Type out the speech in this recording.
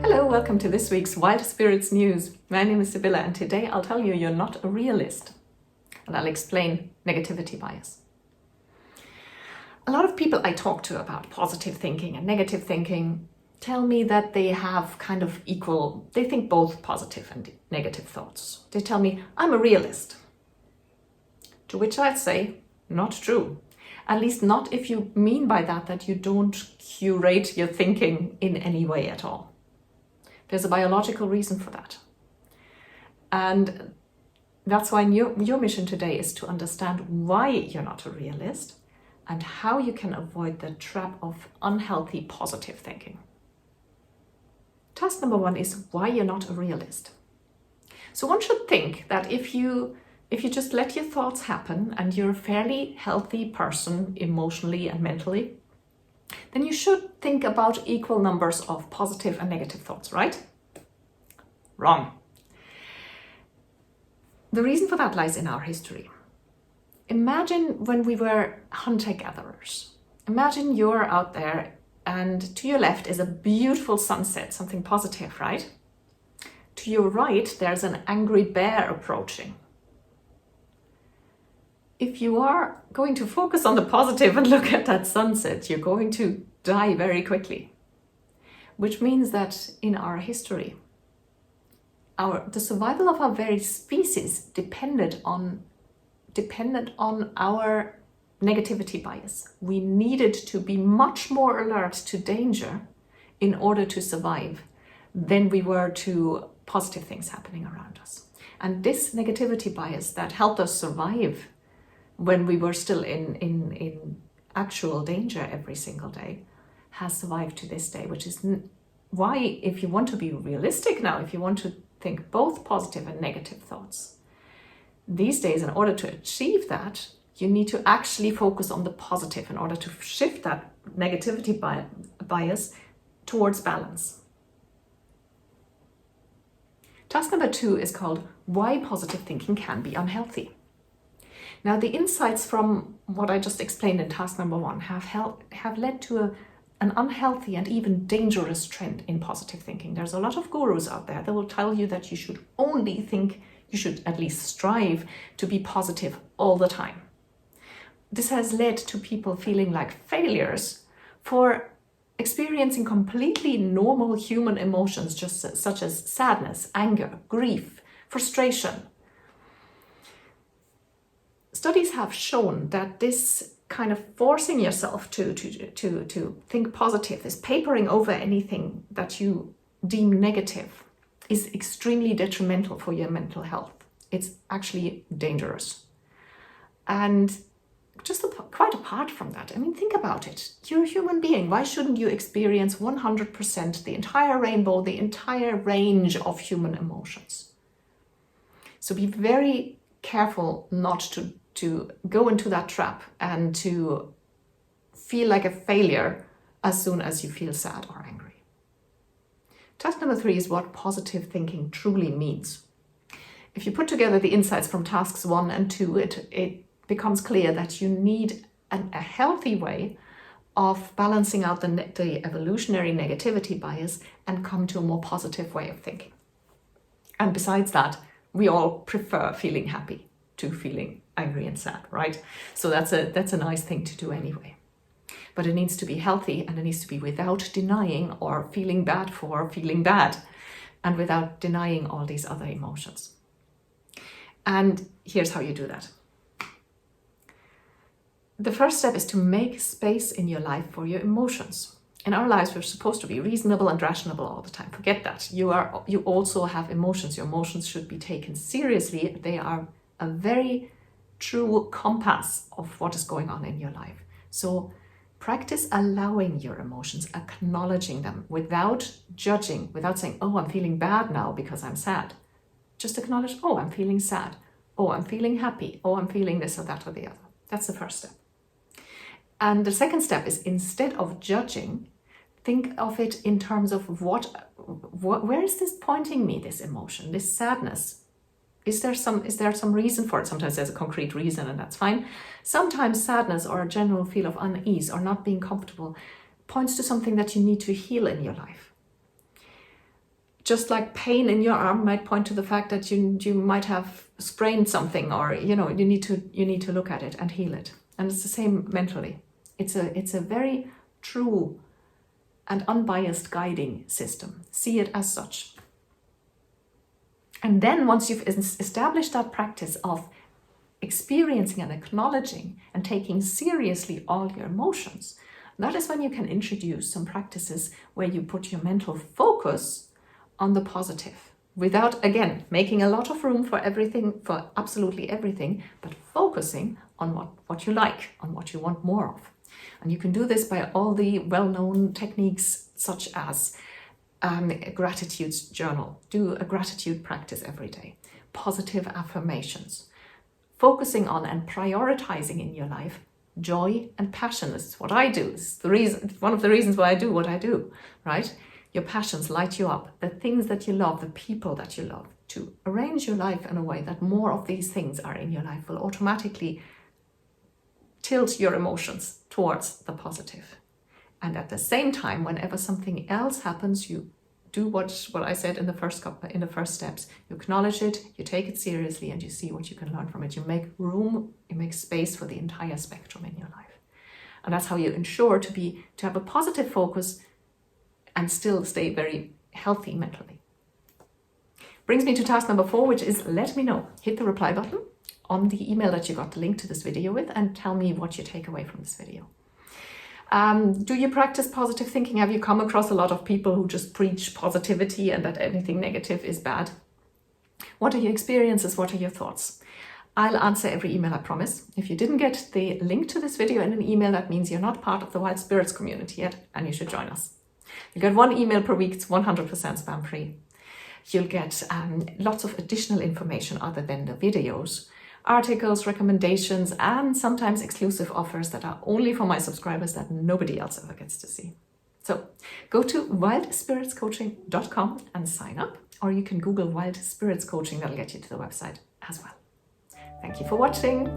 Hello, welcome to this week's Wild Spirits News. My name is Sibylla and today I'll tell you you're not a realist. And I'll explain negativity bias. A lot of people I talk to about positive thinking and negative thinking tell me that they have kind of equal, they think both positive and negative thoughts. They tell me, I'm a realist. To which I'd say, not true. At least not if you mean by that you don't curate your thinking in any way at all. There's a biological reason for that. And that's why your mission today is to understand why you're not a realist and how you can avoid the trap of unhealthy positive thinking. Task number one is why you're not a realist. So one should think that if you just let your thoughts happen and you're a fairly healthy person emotionally and mentally, then you should think about equal numbers of positive and negative thoughts, right? Wrong. The reason for that lies in our history. Imagine when we were hunter-gatherers. Imagine you're out there and to your left is a beautiful sunset, something positive, right? To your right, there's an angry bear approaching. If you are going to focus on the positive and look at that sunset, you're going to die very quickly. Which means that in our history, the survival of our very species depended on our negativity bias. We needed to be much more alert to danger in order to survive than we were to positive things happening around us. And this negativity bias that helped us survive when we were still in actual danger every single day has survived to this day, which is why, if you want to be realistic now, if you want to think both positive and negative thoughts, these days, in order to achieve that, you need to actually focus on the positive in order to shift that negativity bias towards balance. Task number two is called why positive thinking can be unhealthy. Now, the insights from what I just explained in task number one have led to an unhealthy and even dangerous trend in positive thinking. There's a lot of gurus out there that will tell you that you should only think, you should at least strive to be positive all the time. This has led to people feeling like failures for experiencing completely normal human emotions, just such as sadness, anger, grief, frustration. Studies have shown that this kind of forcing yourself to think positive, this papering over anything that you deem negative, is extremely detrimental for your mental health. It's actually dangerous. And just quite apart from that, I mean, think about it. You're a human being. Why shouldn't you experience 100% the entire rainbow, the entire range of human emotions? So be very careful not to go into that trap and to feel like a failure as soon as you feel sad or angry. Task number three is what positive thinking truly means. If you put together the insights from tasks 1 and 2, it becomes clear that you need a healthy way of balancing out the evolutionary negativity bias and come to a more positive way of thinking. And besides that, we all prefer feeling happy to feeling angry and sad, right? So that's a nice thing to do anyway. But it needs to be healthy and it needs to be without denying or feeling bad for feeling bad and without denying all these other emotions. And here's how you do that. The first step is to make space in your life for your emotions. In our lives, we're supposed to be reasonable and rational all the time. Forget that. You also have emotions. Your emotions should be taken seriously. They are a very true compass of what is going on in your life. So practice allowing your emotions, acknowledging them without judging, without saying, oh, I'm feeling bad now because I'm sad. Just acknowledge, oh, I'm feeling sad. Oh, I'm feeling happy. Oh, I'm feeling this or that or the other. That's the first step. And the second step is, instead of judging, think of it in terms of where is this pointing me, this emotion, this sadness? Is there some reason for it? Sometimes there's a concrete reason and that's fine. Sometimes sadness or a general feel of unease or not being comfortable points to something that you need to heal in your life. Just like pain in your arm might point to the fact that you might have sprained something, or you need to look at it and heal it. And it's the same mentally. It's a very true and unbiased guiding system. See it as such. And then once you've established that practice of experiencing and acknowledging and taking seriously all your emotions, that is when you can introduce some practices where you put your mental focus on the positive, without, again, making a lot of room for everything, for absolutely everything, but focusing on what you like, on what you want more of. And you can do this by all the well-known techniques, such as a gratitude journal. Do a gratitude practice every day. Positive affirmations. Focusing on and prioritizing in your life joy and passion. This is what I do. This is one of the reasons why I do what I do, right? Your passions light you up. The things that you love, the people that you love. To arrange your life in a way that more of these things are in your life will automatically tilt your emotions towards the positive. And at the same time, whenever something else happens, you do what I said in the first steps. You acknowledge it, you take it seriously, and you see what you can learn from it. You make room, you make space for the entire spectrum in your life. And that's how you ensure to have a positive focus and still stay very healthy mentally. Brings me to task number 4, which is let me know. Hit the reply button on the email that you got the link to this video with and tell me what you take away from this video. Do you practice positive thinking? Have you come across a lot of people who just preach positivity and that anything negative is bad? What are your experiences? What are your thoughts? I'll answer every email, I promise. If you didn't get the link to this video in an email, that means you're not part of the Wild Spirits community yet, and you should join us. You get 1 email per week. It's 100% spam free. You'll get lots of additional information other than the videos, articles, recommendations, and sometimes exclusive offers that are only for my subscribers that nobody else ever gets to see. So go to wildspiritscoaching.com and sign up, or you can Google Wild Spirits Coaching. That'll get you to the website as well. Thank you for watching.